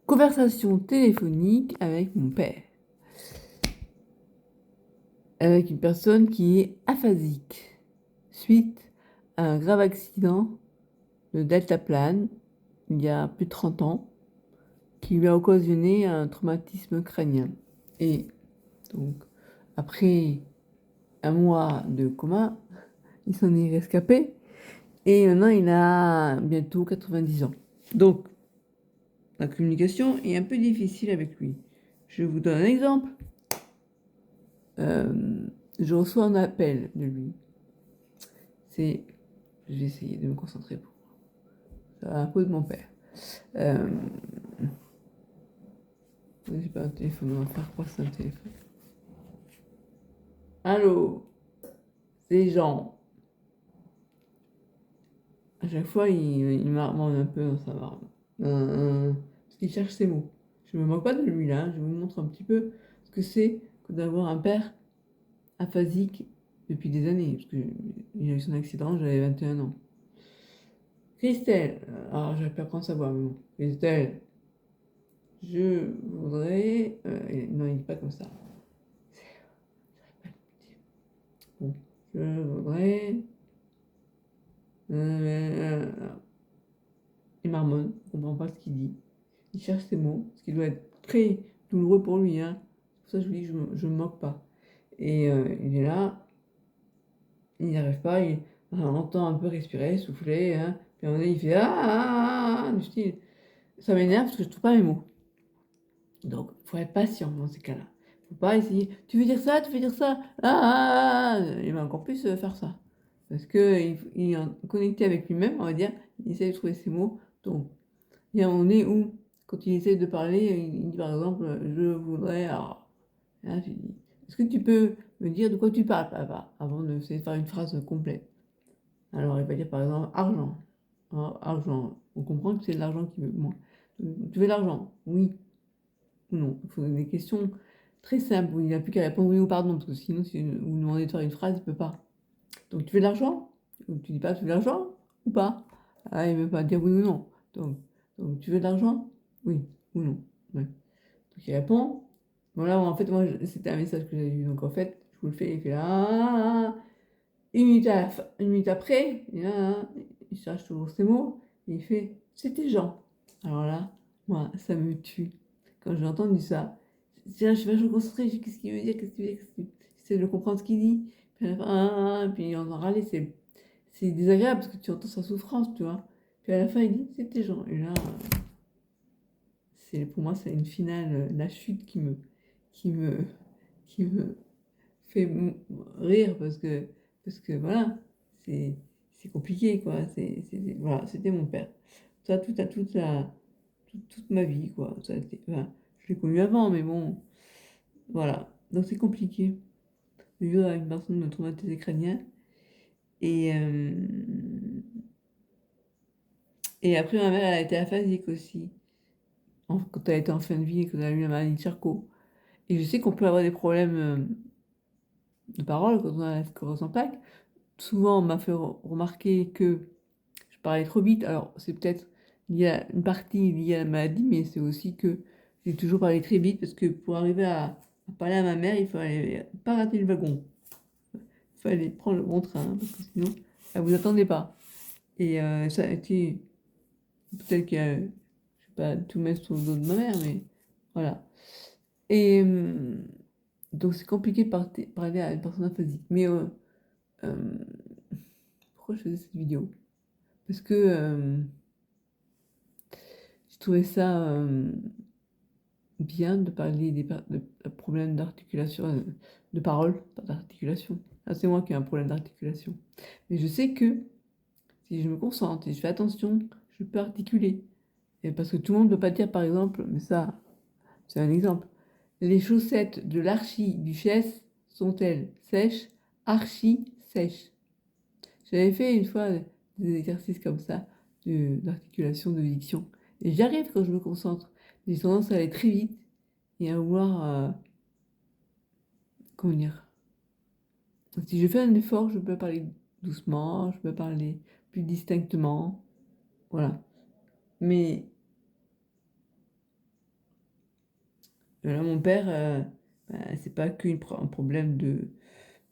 Conversation téléphonique avec mon père. Avec une personne qui est aphasique suite à un grave accident de deltaplane il y a plus de 30 ans qui lui a occasionné un traumatisme crânien. Et donc, après un mois de coma, il s'en est rescapé et maintenant il a bientôt 90 ans. Donc, la communication est un peu difficile avec lui. Je vous donne un exemple. Je reçois un appel de lui. Je vais essayer de me concentrer pour ça va un peu de mon père. Euh, j'ai pas un téléphone, on va faire croire que c'est un téléphone. Allô, c'est Jean. À chaque fois, il m'armonne un peu dans sa barbe. Parce qu'il cherche ses mots. Je me moque pas de lui là, je vous montre un petit peu ce que c'est que d'avoir un père aphasique depuis des années. Parce qu'il a eu son accident, j'avais 21 ans. Christelle, alors j'avais pas prendre sa voix, mais bon. Christelle, je voudrais. Non, il n'est pas comme ça. Bon, je voudrais. Il marmonne, on ne comprend pas ce qu'il dit. Il cherche ses mots, ce qui doit être très douloureux pour lui. Hein. C'est pour ça que je vous dis que je me moque pas. Et il est là, il n'y arrive pas, on entend un peu respirer, souffler. Hein. Puis à un moment donné, il fait du style. Ça m'énerve parce que je ne trouve pas mes mots. Donc, il faut être patient dans ces cas-là. Il ne faut pas essayer. Tu veux dire ça, tu veux dire ça. Il va encore plus faire ça. Parce qu'il est connecté avec lui-même, on va dire. Il essaie de trouver ses mots. Donc, il y a un moment donné où, quand il essaie de parler, il dit par exemple, je voudrais. Alors, là, tu dis, est-ce que tu peux me dire de quoi tu parles, papa, avant de faire une phrase complète. Alors, il va dire par exemple, argent. Alors, argent. On comprend que c'est de l'argent qu'il veut. Bon. Tu veux de l'argent? Oui ou non. Il faut des questions très simples où il n'a plus qu'à répondre oui ou pardon, parce que sinon, si vous demandez de faire une phrase, il ne peut pas. Donc, tu veux de l'argent? Donc, tu dis pas, tu veux de l'argent ou pas? Ah, il ne veut pas dire oui ou non. Donc tu veux de l'argent? Oui ou non. Ouais. Donc, il répond. Voilà, en fait, moi, c'était un message que j'ai eu. Donc, en fait, je vous le fais, il fait là. Une minute après, il cherche toujours ses mots. Et il fait, c'était Jean. Alors là, moi, ça me tue. Quand j'ai entendu ça, je suis vachement concentrée, je dis qu'est-ce qu'il veut dire, qu'est-ce qu'il veut dire, j'essaie de comprendre ce qu'il dit. Puis, à la fin, puis on en râlait, c'est désagréable parce que tu entends sa souffrance, tu vois. Puis à la fin, il dit, c'était Jean. Et là, pour moi, c'est une finale, la chute qui me, qui me fait rire parce que voilà, c'est, c'est compliqué, quoi. Voilà, c'était mon père. Ça, toute ma vie, quoi. Enfin, je l'ai connu avant, mais bon, voilà. Donc c'est compliqué de vivre avec une personne de traumatisé crânien. Et, et après, ma mère, elle a été aphasique aussi, quand elle était en fin de vie et qu'elle a eu la maladie de Charcot. Et je sais qu'on peut avoir des problèmes de parole quand on a la sclérose en plaques. Souvent, on m'a fait remarquer que je parlais trop vite. Alors, c'est peut-être une partie liée à la maladie, mais c'est aussi que j'ai toujours parlé très vite parce que pour arriver à parler à ma mère, il fallait pas rater le wagon. Il fallait prendre le bon train parce que sinon, elle vous attendait pas. Et ça a été peut-être que je ne vais pas tout mettre sur le dos de ma mère, mais voilà. Et donc, c'est compliqué de parler à une personne aphasique. Mais euh, pourquoi je faisais cette vidéo? Parce que je trouvais ça bien de parler de problèmes d'articulation, de parole, pas d'articulation. Ah, c'est moi qui ai un problème d'articulation. Mais je sais que si je me concentre et je fais attention, je peux articuler. Et parce que tout le monde ne peut pas dire, par exemple, mais ça, c'est un exemple. Les chaussettes de l'archiduchesse sont-elles sèches, archi-sèches? J'avais fait une fois des exercices comme ça d'articulation, de diction. Et j'y arrive quand je me concentre. J'ai tendance à aller très vite et à vouloir, comment dire, si je fais un effort, je peux parler doucement, je peux parler plus distinctement, voilà. Mais Là, mon père, c'est pas qu'un problème de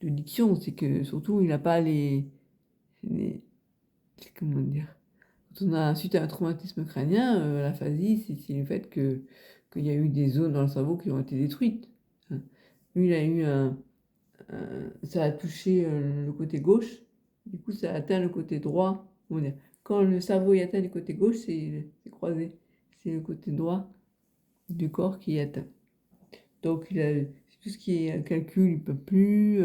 diction, c'est que surtout, il n'a pas les- comment dire? Quand on a, suite à un traumatisme crânien, l'aphasie, c'est le fait qu'il y a eu des zones dans le cerveau qui ont été détruites. Hein. Lui, il a eu ça a touché le côté gauche, du coup, ça a atteint le côté droit. Comment dire? Quand le cerveau est atteint du côté gauche, c'est croisé. C'est le côté droit du corps qui est atteint. Donc, tout ce qui est calcul, il ne peut plus.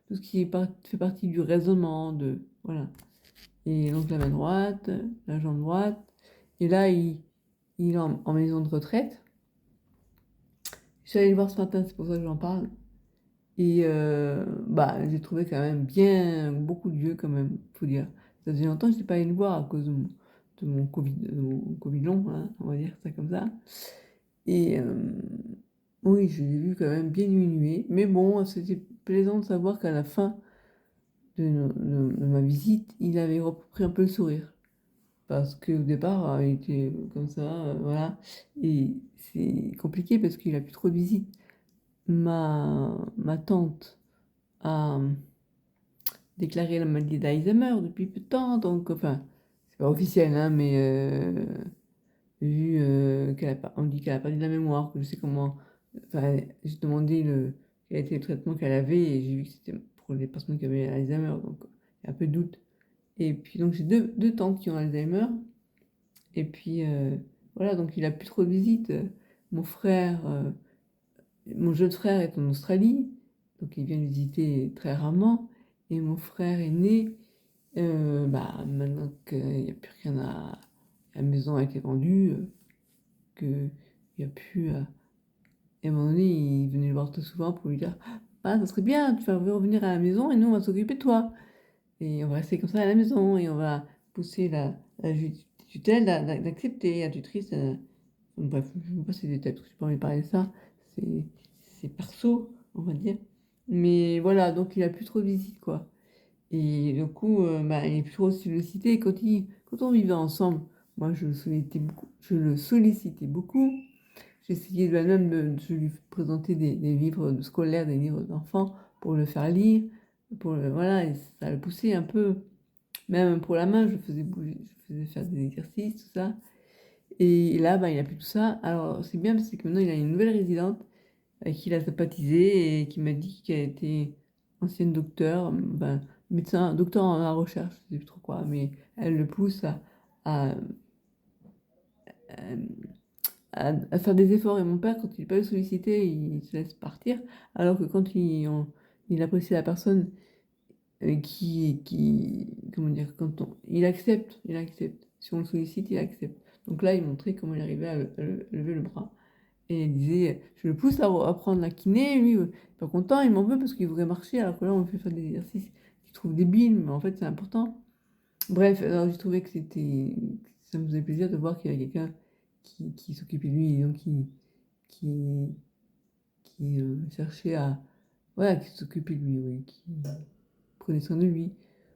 Tout ce qui fait partie du raisonnement, voilà. Et donc, la main droite, la jambe droite. Et là, il est en maison de retraite. Je suis allée le voir ce matin, c'est pour ça que j'en parle. Et j'ai trouvé quand même beaucoup de vieux quand même, faut dire. Ça faisait longtemps que je n'étais pas allée le voir à cause de mon Covid long, hein, on va dire ça comme ça. Et oui, je l'ai vu quand même bien diminuer. Mais bon, c'était plaisant de savoir qu'à la fin de ma visite, il avait repris un peu le sourire. Parce qu'au départ, il était comme ça, voilà. Et c'est compliqué parce qu'il a plus trop de visites. Ma tante a déclaré la maladie d'Alzheimer depuis peu de temps, donc, enfin, c'est pas officiel, hein, mais vu on dit qu'elle a perdu de la mémoire, que je sais comment, enfin, j'ai demandé quel était le traitement qu'elle avait, et j'ai vu que c'était pour les personnes qui avaient Alzheimer, donc il y a un peu de doute. Et puis, donc, j'ai deux tantes qui ont Alzheimer, et puis, voilà, donc il a plus trop de visites. Mon frère, mon jeune frère est en Australie, donc il vient visiter très rarement, et mon frère aîné, maintenant qu'il n'y a plus rien la maison a été vendue, qu'il n'y a plus Et à un moment donné, il venait le voir très souvent pour lui dire: «Ah, ça serait bien, tu vas revenir à la maison et nous, on va s'occuper de toi. Et on va rester comme ça à la maison et on va pousser la tutelle d'accepter, la tutrice». Bref, je ne veux pas ces détails, parce que je n'ai pas envie de parler de ça. C'est perso, on va dire. Mais voilà, donc il a plus trop de visites, quoi. Et du coup, il est plus trop sollicité. Quand on vivait ensemble, moi, je le sollicitais beaucoup. J'essayais même de lui présenter des livres scolaires, des livres d'enfants pour le faire lire. Voilà, et ça le poussait un peu. Même pour la main, je faisais bouger, je faisais faire des exercices, tout ça. Et là, il n'a plus tout ça. Alors, c'est bien parce que maintenant, il a une nouvelle résidente avec qui il a sympathisé et qui m'a dit qu'elle était ancienne docteur, médecin, docteur en la recherche, je ne sais plus trop quoi, mais elle le pousse à, à faire des efforts. Et mon père, quand il n'est pas sollicité, il se laisse partir, alors que quand il apprécie la personne comment dire, il accepte. Si on le sollicite, il accepte. Donc là, il montrait comment il arrivait à lever le bras. Et il disait, je le pousse à prendre la kiné, lui, il est pas content, il m'en veut parce qu'il voudrait marcher, alors que là, on le fait faire des exercices qu'il trouve débiles, mais en fait, c'est important. Bref, alors j'ai trouvé que ça me faisait plaisir de voir qu'il y avait quelqu'un qui s'occupait de lui, et donc qui, qui cherchait voilà, qui s'occupait de lui, oui, qui prenait soin de lui.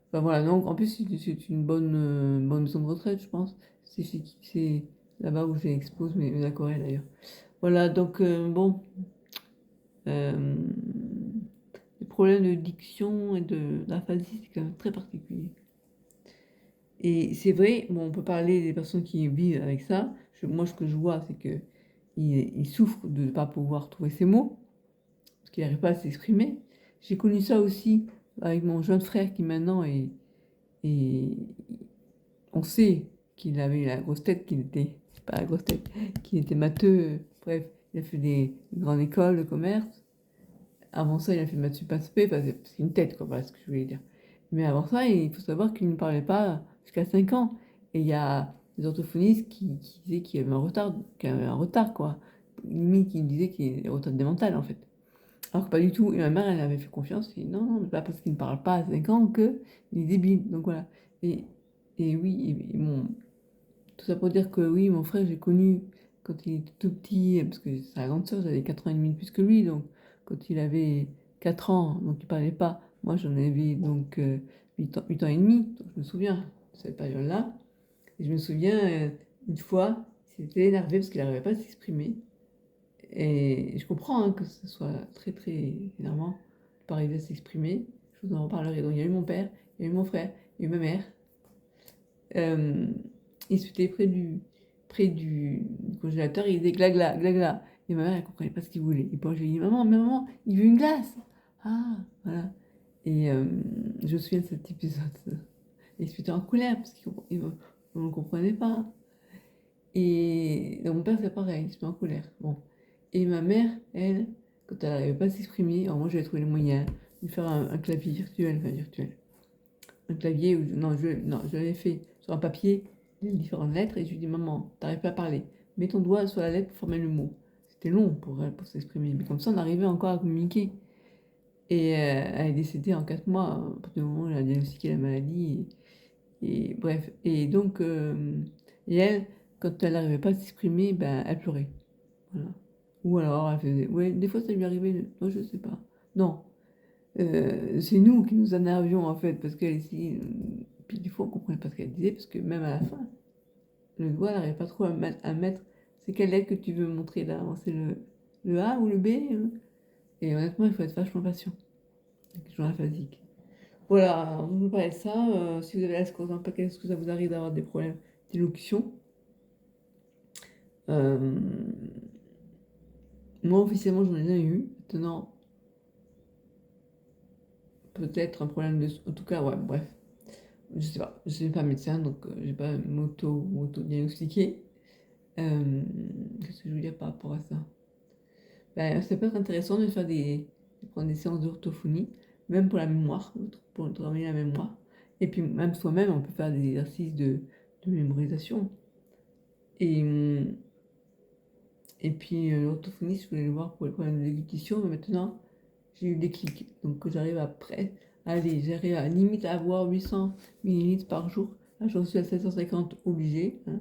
Enfin voilà, donc en plus, c'est une bonne maison de retraite, je pense. C'est là-bas où j'expose mes aquarelles d'ailleurs. Voilà, donc bon. Euh, les problèmes de diction et d'aphasie, c'est quand même très particulier. Et c'est vrai, bon, on peut parler des personnes qui vivent avec ça. Moi, ce que je vois, c'est que il souffre de ne pas pouvoir trouver ses mots, parce qu'il n'arrive pas à s'exprimer. J'ai connu ça aussi avec mon jeune frère qui maintenant est on sait qu'il avait la grosse tête, qu'il était, pas la grosse tête, qu'il était matheux. Bref, il a fait des grandes écoles de commerce. Avant ça, il a fait maths sup aspect, c'est une tête, quoi, voilà ce que je voulais dire. Mais avant ça, il faut savoir qu'il ne parlait pas jusqu'à 5 ans. Et il y a des orthophonistes qui disaient qu'il avait un retard, quoi. Limite, qui disaient qu'il avait un retard mental, en fait. Alors que pas du tout. Et ma mère, elle avait fait confiance. Et non, non, c'est pas parce qu'il ne parle pas à 5 ans qu'il est débile. Donc voilà. Et, et oui, tout ça pour dire que oui, mon frère, j'ai connu quand il était tout petit, parce que sa grande sœur, j'avais 4 ans et demi de plus que lui, donc quand il avait 4 ans, donc il parlait pas, moi j'en avais donc 8 ans et demi, donc je me souviens de cette période-là. Et je me souviens, une fois, il s'était énervé parce qu'il n'arrivait pas à s'exprimer. Et je comprends hein, que ce soit très très énervant de pas arriver à s'exprimer. Je vous en reparlerai. Donc il y a eu mon père, il y a eu mon frère, il y a eu ma mère. Il se mettait près du congélateur, il disait glagla, glagla. Et ma mère, elle comprenait pas ce qu'il voulait. Et puis je lui ai dit, maman, mais maman, il veut une glace. Ah, voilà. Et je me souviens de cet épisode. Et il se mettait en colère parce qu'on ne comprenait pas. Et donc, mon père, c'est pareil, il se met en colère. Bon. Et ma mère, elle, quand elle n'arrivait pas à s'exprimer, alors moi, j'avais trouvé le moyen de faire un clavier virtuel, enfin virtuel. Un clavier, non, je l'avais fait sur un papier, les différentes lettres, et je lui dis, maman, t'arrives pas à parler. Mets ton doigt sur la lettre pour former le mot. C'était long pour elle, pour s'exprimer, mais comme ça, on arrivait encore à communiquer. Et elle est décédée en 4 mois, à partir du moment où elle a diagnostiqué la maladie. Et bref, et donc, et elle, quand elle n'arrivait pas à s'exprimer, ben, elle pleurait. Voilà. Ou alors, elle faisait. Ouais, des fois, ça lui arrivait. Non, je sais pas. Non. C'est nous qui nous énervions, en fait, parce qu'elle ici. Puis des fois, on comprenait pas ce qu'elle disait, parce que même à la fin, le doigt n'arrivait pas trop à mettre. C'est quelle lettre que tu veux montrer là? C'est le A ou le B? Et honnêtement, il faut être vachement patient avec les gens aphasiques. Voilà, on vous parlait de ça. Si vous avez la sclérose en plaques, est-ce que ça vous arrive d'avoir des problèmes d'élocution? Euh, Moi, officiellement, j'en ai jamais eu. Maintenant, peut-être un problème de... En tout cas, ouais, bref. Je sais pas. Je suis pas médecin, donc j'ai pas m'auto-diagnostiquer. Qu'est-ce que je veux dire par rapport à ça? Ben, ça peut être intéressant de prendre des séances d'orthophonie, même pour la mémoire, pour travailler la mémoire. Et puis, même soi-même, on peut faire des exercices de mémorisation. Et, et puis, l'orthophoniste, je voulais le voir pour les problèmes de déglutition, mais maintenant, j'ai eu des clics. Donc, j'arrive après. Allez, j'arrive à limite à avoir 800 millilitres par jour. Là, j'en suis à 750 obligé. Hein,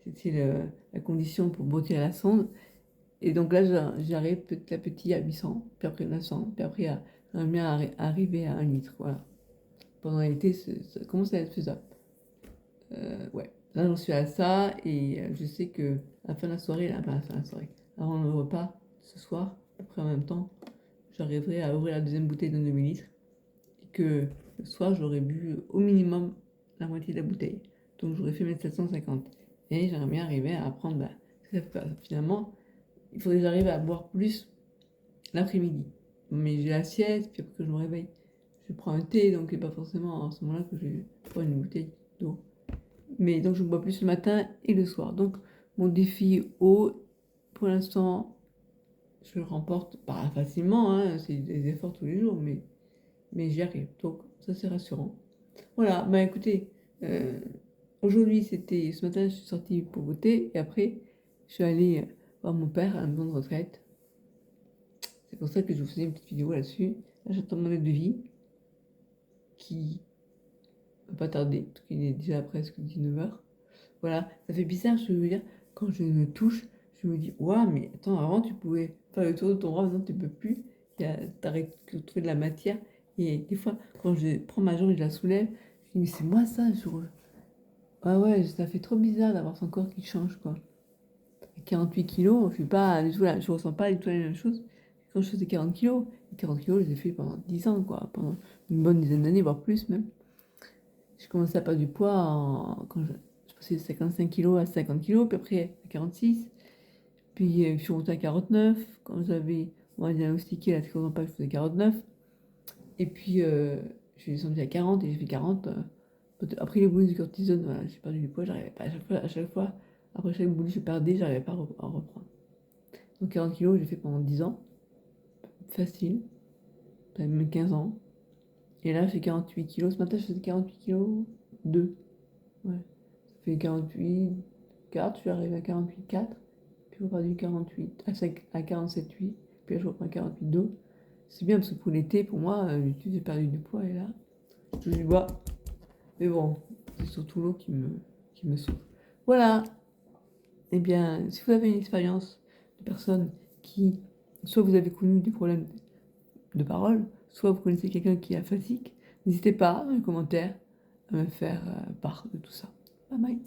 c'était la condition pour botter à la sonde. Et donc là, j'arrive petit à petit à 800, puis après 900, puis après, j'aimerais bien arriver à 1 litre. Voilà. Pendant l'été, ça commence à être faisable. Ouais. Là, j'en suis à ça, et je sais que à la fin de la soirée, là, enfin, à la fin de la soirée, avant le repas, ce soir, après en même temps, j'arriverai à ouvrir la deuxième bouteille de 2000 litres, et que le soir, j'aurais bu au minimum la moitié de la bouteille. Donc, j'aurais fait mes 750. Et j'aimerais bien arriver à prendre, finalement, il faudrait que j'arrive à boire plus l'après-midi. Mais j'ai la sieste, puis après que je me réveille, je prends un thé, donc c'est pas forcément à ce moment-là que je prends une bouteille d'eau. Mais donc je bois plus le matin et le soir. Donc mon défi eau, pour l'instant, je le remporte pas facilement, hein, c'est des efforts tous les jours, mais j'y arrive. Donc ça c'est rassurant. Voilà, bah écoutez, aujourd'hui ce matin je suis sortie pour voter et après je suis allée voir mon père à la maison de retraite. C'est pour ça que je vous faisais une petite vidéo là-dessus. Là j'attends mon aide de vie qui va pas tarder, parce qu'il est déjà presque 19h. Voilà, ça fait bizarre, je veux dire, quand je me touche, je me dis, waouh, mais attends, avant tu pouvais faire le tour de ton bras, maintenant tu peux plus. T'arrêtes de trouver de la matière. Et des fois, quand je prends ma jambe et je la soulève, je me dis, mais c'est moi ça, ah ouais, ça fait trop bizarre d'avoir son corps qui change, quoi. À 48 kilos, je suis pas du tout là, je ressens pas du tout la même chose que quand je faisais 40 kilos. Et 40 kilos, je les ai fait pendant 10 ans, quoi, pendant une bonne dizaine d'années, voire plus même. J'ai commencé à perdre du poids quand je passais de 55 kilos à 50 kilos, puis après à 46. Puis je suis montée à 49. Quand on m'a diagnostiqué la sclérose en plaques, je faisais 49. Et puis je suis descendue à 40 et j'ai fait 40. Après les boules du cortisone, voilà, j'ai perdu du poids, j'arrivais pas. À chaque fois, après chaque boule que je perdais, j'arrivais pas à reprendre. Donc 40 kilos, j'ai fait pendant 10 ans. Facile. Même 15 ans. Et là, j'ai 48 kilos. Ce matin, je faisais 48 kilos 2. Ouais. Ça fait 48, 4, je suis arrivé à 48, 4. Puis je repars du 48 à 47, 8. Puis là, je reprends à 48, 2. C'est bien parce que pour l'été, pour moi, j'ai perdu du poids et là, je touche du bois. Mais bon, c'est surtout l'eau qui me souffre. Voilà. Eh bien, si vous avez une expérience de personnes qui, soit vous avez connu des problèmes de parole, soit vous connaissez quelqu'un qui est aphasique, n'hésitez pas dans les commentaires à me faire part de tout ça. Bye bye.